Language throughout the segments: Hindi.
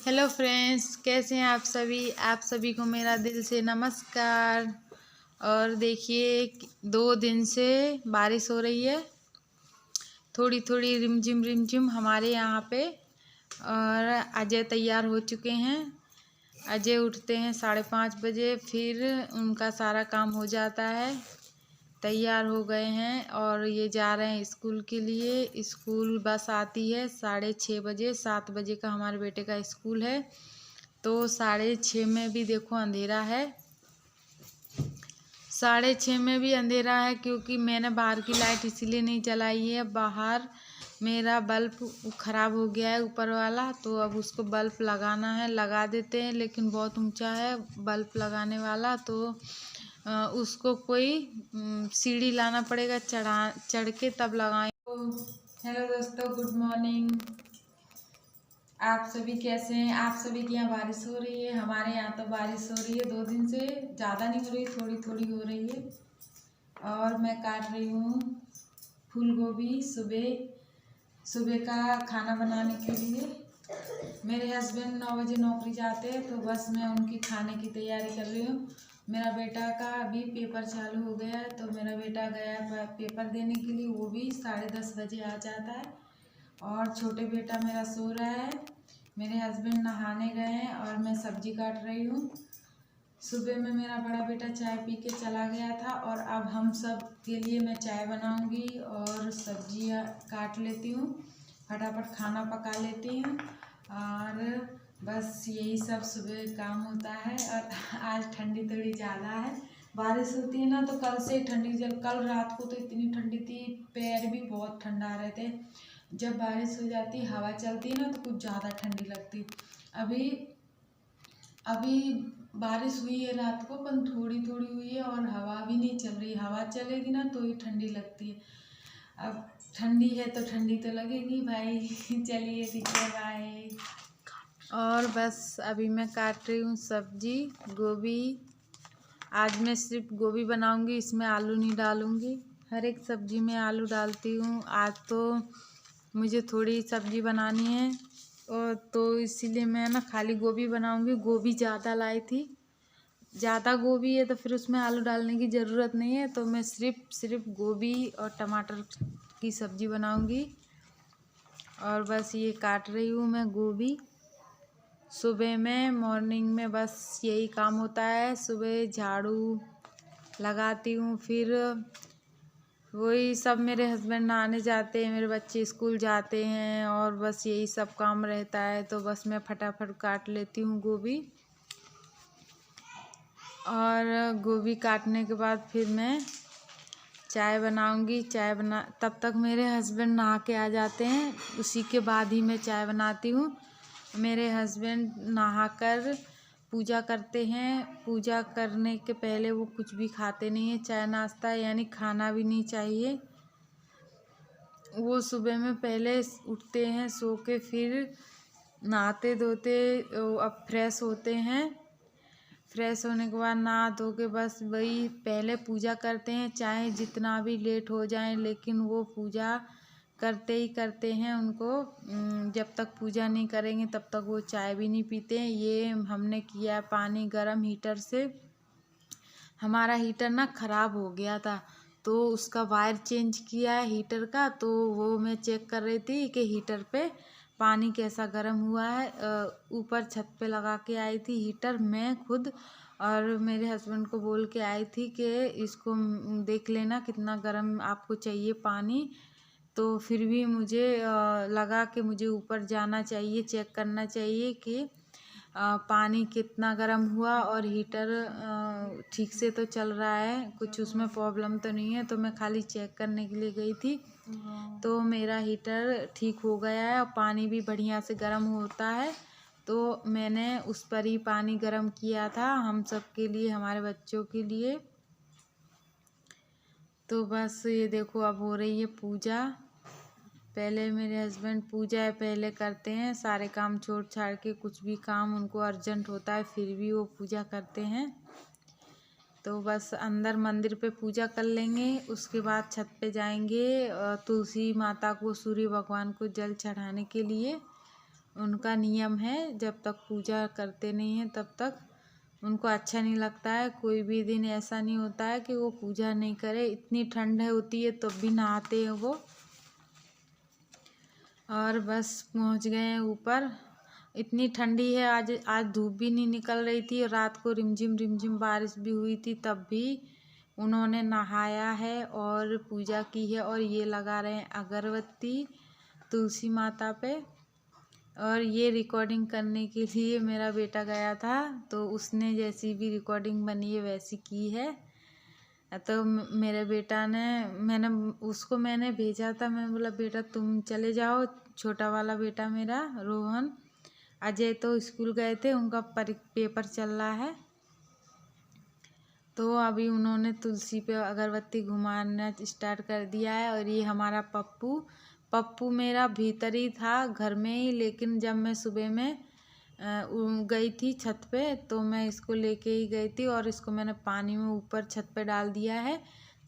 हेलो फ्रेंड्स, कैसे हैं आप सभी को मेरा दिल से नमस्कार। और देखिए 2 दिन से बारिश हो रही है, थोड़ी थोड़ी रिमझिम हमारे यहाँ पे। और अजय तैयार हो चुके हैं। अजय उठते हैं 5:30 बजे, फिर उनका सारा काम हो जाता है। तैयार हो गए हैं और ये जा रहे हैं स्कूल के लिए। स्कूल बस आती है 6:30 बजे। 7 बजे का हमारे बेटे का स्कूल है, तो 6:30 में भी देखो अंधेरा है। 6:30 में भी अंधेरा है क्योंकि मैंने बाहर की लाइट इसीलिए नहीं जलाई है। बाहर मेरा बल्ब ख़राब हो गया है ऊपर वाला, तो अब उसको बल्ब लगाना है। लगा देते हैं, लेकिन बहुत ऊंचा है बल्ब लगाने वाला, तो उसको कोई सीढ़ी लाना पड़ेगा, चढ़ के तब लगाएं। तो हेलो दोस्तों, गुड मॉर्निंग। आप सभी कैसे हैं? आप सभी के यहाँ बारिश हो रही है? हमारे यहाँ तो बारिश हो रही है 2 दिन से। ज़्यादा नहीं हो रही, थोड़ी थोड़ी हो रही है। और मैं काट रही हूँ फूल गोभी सुबह का खाना बनाने के लिए। मेरे हस्बैंड 9 बजे नौकरी जाते हैं, तो बस मैं उनकी खाने की तैयारी कर रही हूँ। मेरा बेटा का अभी पेपर चालू हो गया है, तो मेरा बेटा गया है पेपर देने के लिए। वो भी 10:30 बजे आ जाता है। और छोटे बेटा मेरा सो रहा है। मेरे हस्बैंड नहाने गए हैं और मैं सब्जी काट रही हूँ। सुबह में मेरा बड़ा बेटा चाय पी के चला गया था, और अब हम सब के लिए मैं चाय बनाऊंगी और सब्जियाँ काट लेती हूँ, फटाफट खाना पका लेती हूँ। और बस यही सब सुबह काम होता है। और आज ठंडी थोड़ी ज़्यादा है, बारिश होती है ना तो कल से ठंडी। कल रात को तो इतनी ठंडी थी, पैर भी बहुत ठंडा रहे थे। जब बारिश हो जाती, हवा चलती है ना, तो कुछ ज़्यादा ठंडी लगती। अभी अभी बारिश हुई है रात को, पर थोड़ी थोड़ी हुई है और हवा भी नहीं चल रही। हवा चलेगी ना तो ही ठंडी लगती है। अब ठंडी है तो ठंडी तो लगेगी भाई। चलिए ठीक है, बाय। और बस अभी मैं काट रही हूँ सब्जी गोभी। आज मैं सिर्फ गोभी बनाऊंगी, इसमें आलू नहीं डालूंगी। हर एक सब्जी में आलू डालती हूँ। आज तो मुझे थोड़ी सब्जी बनानी है, और तो इसीलिए मैं ना खाली गोभी बनाऊंगी। गोभी ज़्यादा लाई थी, ज़्यादा गोभी है तो फिर उसमें आलू डालने की ज़रूरत नहीं है, तो मैं सिर्फ गोभी और टमाटर की सब्ज़ी बनाऊंगी। और बस ये काट रही हूँ मैं गोभी। सुबह में मॉर्निंग में बस यही काम होता है। सुबह झाड़ू लगाती हूँ, फिर वही सब। मेरे हस्बैंड नहाने जाते हैं, मेरे बच्चे स्कूल जाते हैं, और बस यही सब काम रहता है। तो बस मैं फटाफट काट लेती हूँ गोभी। और गोभी काटने के बाद फिर मैं चाय बनाऊंगी। तब तक मेरे हस्बैंड नहा के आ जाते हैं, उसी के बाद ही मैं चाय बनाती हूँ। मेरे हस्बैंड नहाकर पूजा करते हैं। पूजा करने के पहले वो कुछ भी खाते नहीं है, चाय नाश्ता यानी खाना भी नहीं चाहिए। वो सुबह में पहले उठते हैं सो के, फिर नहाते धोते अब फ्रेश होते हैं। फ्रेश होने के बाद नहा धो के बस वही पहले पूजा करते हैं, चाहे जितना भी लेट हो जाए, लेकिन वो पूजा करते ही करते हैं। उनको जब तक पूजा नहीं करेंगे तब तक वो चाय भी नहीं पीते हैं। ये हमने किया पानी गरम हीटर से। हमारा हीटर ना ख़राब हो गया था, तो उसका वायर चेंज किया है हीटर का। तो वो मैं चेक कर रही थी कि हीटर पे पानी कैसा गर्म हुआ है। ऊपर छत पे लगा के आई थी हीटर मैं खुद, और मेरे हस्बैंड को बोल के आई थी कि इसको देख लेना कितना गर्म आपको चाहिए पानी। तो फिर भी मुझे लगा कि मुझे ऊपर जाना चाहिए, चेक करना चाहिए कि पानी कितना गर्म हुआ और हीटर ठीक से तो चल रहा है, कुछ उसमें प्रॉब्लम तो नहीं है। तो मैं खाली चेक करने के लिए गई थी, तो मेरा हीटर ठीक हो गया है और पानी भी बढ़िया से गर्म होता है। तो मैंने उस पर ही पानी गर्म किया था हम सब के लिए, हमारे बच्चों के लिए। तो बस ये देखो अब हो रही है पूजा। पहले मेरे हस्बैंड पूजा पहले करते हैं, सारे काम छोड़ छाड़ के। कुछ भी काम उनको अर्जेंट होता है फिर भी वो पूजा करते हैं। तो बस अंदर मंदिर पे पूजा कर लेंगे, उसके बाद छत पे जाएंगे तुलसी माता को, सूर्य भगवान को जल चढ़ाने के लिए। उनका नियम है, जब तक पूजा करते नहीं हैं तब तक उनको अच्छा नहीं लगता है। कोई भी दिन ऐसा नहीं होता है कि वो पूजा नहीं करे। इतनी ठंड होती है तब भी नहाते हैं वो। और बस पहुंच गए हैं ऊपर। इतनी ठंडी है, आज धूप भी नहीं निकल रही थी और रात को रिमझिम रिमझिम बारिश भी हुई थी, तब भी उन्होंने नहाया है और पूजा की है। और ये लगा रहे हैं अगरबत्ती तुलसी माता पे। और ये रिकॉर्डिंग करने के लिए मेरा बेटा गया था, तो उसने जैसी भी रिकॉर्डिंग बनी है वैसी की है। तो मेरे बेटा ने मैंने भेजा था। मैं बोला बेटा तुम चले जाओ। छोटा वाला बेटा मेरा रोहन, अजय तो स्कूल गए थे, उनका पेपर चल रहा है। तो अभी उन्होंने तुलसी पे अगरबत्ती घुमाना स्टार्ट कर दिया है। और ये हमारा पप्पू मेरा भीतर ही था घर में ही, लेकिन जब मैं सुबह में गई थी छत पे तो मैं इसको लेके ही गई थी और इसको मैंने पानी में ऊपर छत पे डाल दिया है।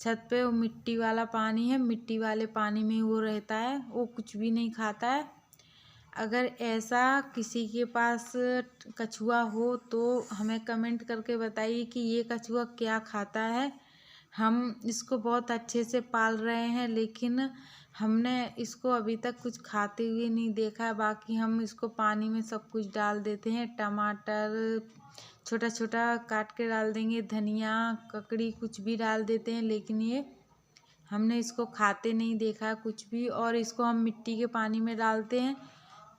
छत पे वो मिट्टी वाला पानी है, मिट्टी वाले पानी में वो रहता है, वो कुछ भी नहीं खाता है। अगर ऐसा किसी के पास कछुआ हो तो हमें कमेंट करके बताइए कि ये कछुआ क्या खाता है। हम इसको बहुत अच्छे से पाल रहे हैं, लेकिन हमने इसको अभी तक कुछ खाते हुए नहीं देखा। बाकी हम इसको पानी में सब कुछ डाल देते हैं, टमाटर छोटा छोटा काट के डाल देंगे, धनिया ककड़ी कुछ भी डाल देते हैं, लेकिन ये हमने इसको खाते नहीं देखा कुछ भी। और इसको हम मिट्टी के पानी में डालते हैं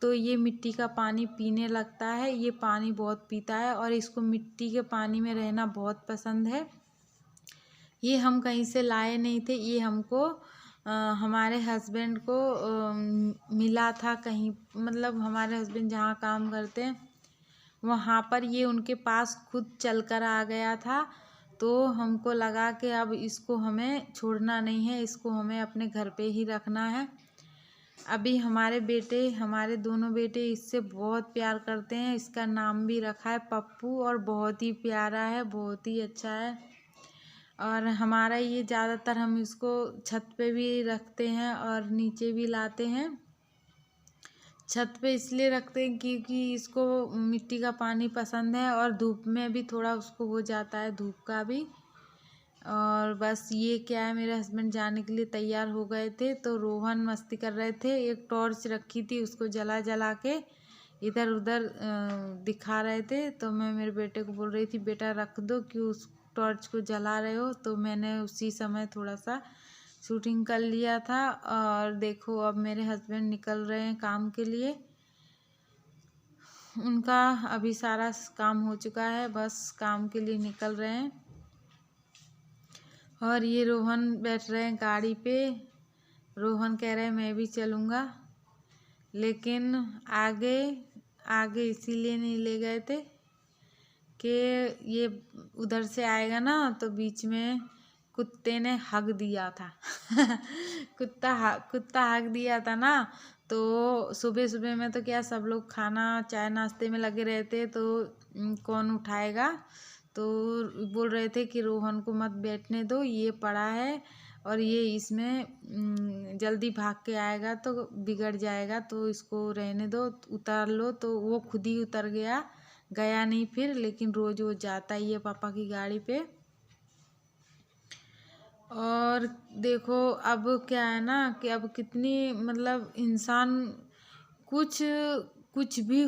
तो ये मिट्टी का पानी पीने लगता है। ये पानी बहुत पीता है और इसको मिट्टी के पानी में रहना बहुत पसंद है। ये हम कहीं से लाए नहीं थे, ये हमको हमारे हस्बैंड को मिला था कहीं, मतलब हमारे हस्बैंड जहाँ काम करते हैं वहाँ पर ये उनके पास खुद चल कर आ गया था। तो हमको लगा कि अब इसको हमें छोड़ना नहीं है, इसको हमें अपने घर पे ही रखना है। अभी हमारे दोनों बेटे इससे बहुत प्यार करते हैं। इसका नाम भी रखा है पप्पू और बहुत ही प्यारा है, बहुत ही अच्छा है। और हमारा ये ज़्यादातर हम इसको छत पे भी रखते हैं और नीचे भी लाते हैं। छत पे इसलिए रखते हैं क्योंकि इसको मिट्टी का पानी पसंद है और धूप में भी थोड़ा उसको हो जाता है, धूप का भी। और बस ये क्या है, मेरे हस्बैंड जाने के लिए तैयार हो गए थे तो रोहन मस्ती कर रहे थे। एक टॉर्च रखी थी, उसको जला जला के इधर उधर दिखा रहे थे। तो मैं मेरे बेटे को बोल रही थी बेटा रख दो, क्यों उस टॉर्च को जला रहे हो। तो मैंने उसी समय थोड़ा सा शूटिंग कर लिया था। और देखो अब मेरे हस्बैंड निकल रहे हैं काम के लिए। उनका अभी सारा काम हो चुका है, बस काम के लिए निकल रहे हैं। और ये रोहन बैठ रहे हैं गाड़ी पे। रोहन कह रहे हैं मैं भी चलूँगा, लेकिन आगे इसीलिए नहीं ले गए थे कि ये उधर से आएगा ना तो बीच में कुत्ते ने हग दिया था कुत्ता हग दिया था ना। तो सुबह सुबह में तो क्या सब लोग खाना चाय नाश्ते में लगे रहते, तो कौन उठाएगा। तो बोल रहे थे कि रोहन को मत बैठने दो, ये पड़ा है और ये इसमें जल्दी भाग के आएगा तो बिगड़ जाएगा, तो इसको रहने दो, उतार लो। तो वो खुद ही उतर गया नहीं फिर, लेकिन रोज वो जाता ही है पापा की गाड़ी पे। और देखो अब क्या है ना कि अब कितनी मतलब इंसान कुछ भी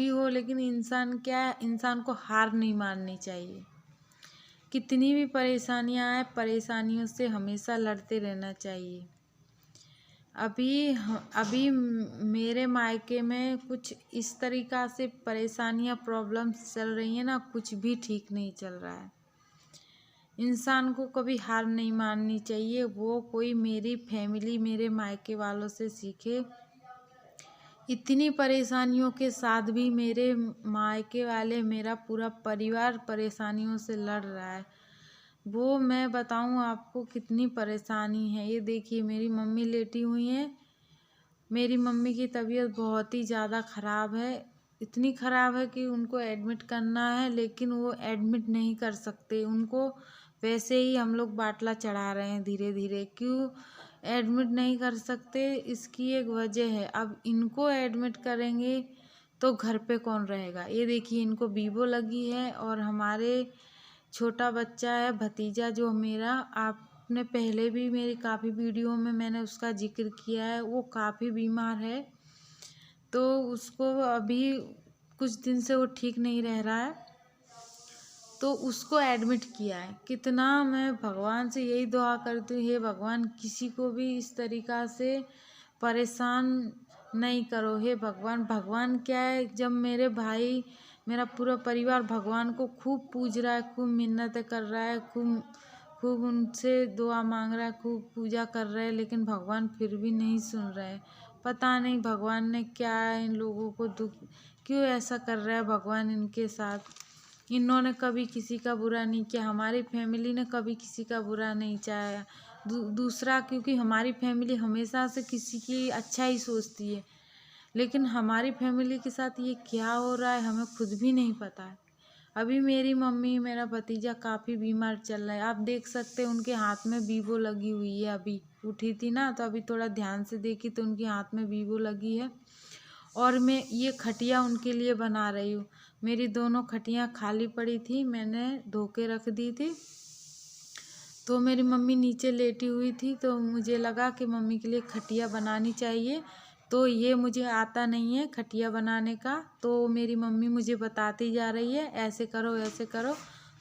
हो लेकिन इंसान को हार नहीं माननी चाहिए। कितनी भी परेशानियां आए, परेशानियों से हमेशा लड़ते रहना चाहिए। अभी मेरे मायके में कुछ इस तरीक़ा से परेशानियां प्रॉब्लम्स चल रही हैं ना, कुछ भी ठीक नहीं चल रहा है। इंसान को कभी हार नहीं माननी चाहिए। वो कोई मेरी फैमिली मेरे मायके वालों से सीखे। इतनी परेशानियों के साथ भी मेरे मायके वाले, मेरा पूरा परिवार परेशानियों से लड़ रहा है। वो मैं बताऊं आपको कितनी परेशानी है। ये देखिए मेरी मम्मी लेटी हुई हैं। मेरी मम्मी की तबीयत बहुत ही ज़्यादा ख़राब है, इतनी ख़राब है कि उनको एडमिट करना है, लेकिन वो एडमिट नहीं कर सकते। उनको वैसे ही हम लोग बाटला चढ़ा रहे हैं धीरे धीरे। क्यों एडमिट नहीं कर सकते, इसकी एक वजह है। अब इनको एडमिट करेंगे तो घर पे कौन रहेगा। ये देखिए इनको वीवो लगी है और हमारे छोटा बच्चा है भतीजा जो मेरा, आपने पहले भी मेरी काफ़ी वीडियो में मैंने उसका जिक्र किया है, वो काफ़ी बीमार है। तो उसको अभी कुछ दिन से वो ठीक नहीं रह रहा है, तो उसको एडमिट किया है। कितना मैं भगवान से यही दुआ करती हूँ, हे भगवान किसी को भी इस तरीक़ा से परेशान नहीं करो। हे भगवान, भगवान क्या है, जब मेरे भाई मेरा पूरा परिवार भगवान को खूब पूज रहा है, खूब मिन्नतें कर रहा है, खूब उनसे दुआ मांग रहा है, खूब पूजा कर रहे हैं, लेकिन भगवान फिर भी नहीं सुन रहे। पता नहीं भगवान ने क्या इन लोगों को दुख क्यों ऐसा कर रहा है भगवान इनके साथ। इन्होंने कभी किसी का बुरा नहीं किया, हमारी फैमिली ने कभी किसी का बुरा नहीं चाहा। दूसरा क्योंकि हमारी फैमिली हमेशा से किसी की अच्छा ही सोचती है, लेकिन हमारी फैमिली के साथ ये क्या हो रहा है हमें खुद भी नहीं पता है। अभी मेरी मम्मी मेरा भतीजा काफ़ी बीमार चल रहा है, आप देख सकते हैं उनके हाथ में वीवो लगी हुई है। अभी उठी थी ना तो अभी थोड़ा ध्यान से देखी तो उनके हाथ में वीवो लगी है। और मैं ये खटिया उनके लिए बना रही हूँ। मेरी दोनों खटियाँ खाली पड़ी थी, मैंने धो के रख दी थी। तो मेरी मम्मी नीचे लेटी हुई थी तो मुझे लगा कि मम्मी के लिए खटिया बनानी चाहिए। तो ये मुझे आता नहीं है खटिया बनाने का, तो मेरी मम्मी मुझे बताती जा रही है ऐसे करो ऐसे करो।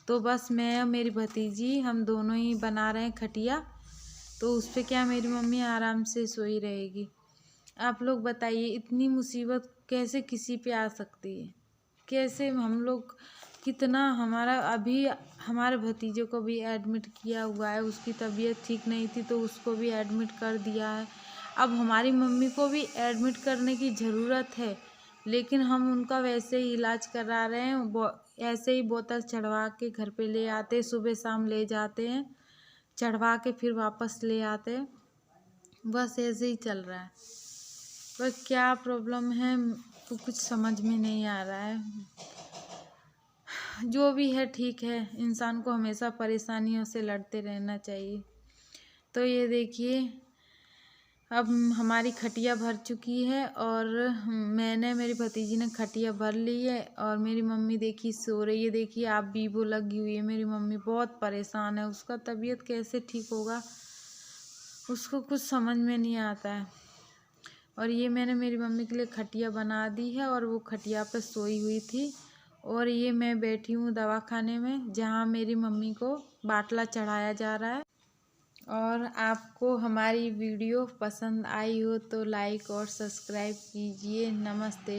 तो बस मैं और मेरी भतीजी हम दोनों ही बना रहे हैं खटिया, तो उस पर क्या मेरी मम्मी आराम से सोई रहेगी। आप लोग बताइए इतनी मुसीबत कैसे किसी पे आ सकती है, कैसे हम लोग कितना हमारा अभी हमारे भतीजे को भी एडमिट किया हुआ है, उसकी तबीयत ठीक नहीं थी तो उसको भी एडमिट कर दिया है। अब हमारी मम्मी को भी एडमिट करने की ज़रूरत है, लेकिन हम उनका वैसे ही इलाज करा रहे हैं। ऐसे ही बोतल चढ़वा के घर पे ले आते, सुबह शाम ले जाते हैं, चढ़वा के फिर वापस ले आते हैं। बस ऐसे ही चल रहा है। पर क्या प्रॉब्लम है तो कुछ समझ में नहीं आ रहा है। जो भी है ठीक है, इंसान को हमेशा परेशानियों से लड़ते रहना चाहिए। तो ये देखिए अब हमारी खटिया भर चुकी है और मैंने मेरी भतीजी ने खटिया भर ली है और मेरी मम्मी देखी सो रही है। देखिए आप वीवो लगी हुई है, मेरी मम्मी बहुत परेशान है, उसका तबीयत कैसे ठीक होगा उसको कुछ समझ में नहीं आता है। और ये मैंने मेरी मम्मी के लिए खटिया बना दी है और वो खटिया पे सोई हुई थी। और ये मैं बैठी हूँ दवाखाने में जहाँ मेरी मम्मी को बाटला चढ़ाया जा रहा है। और आपको हमारी वीडियो पसंद आई हो तो लाइक और सब्सक्राइब कीजिए। नमस्ते।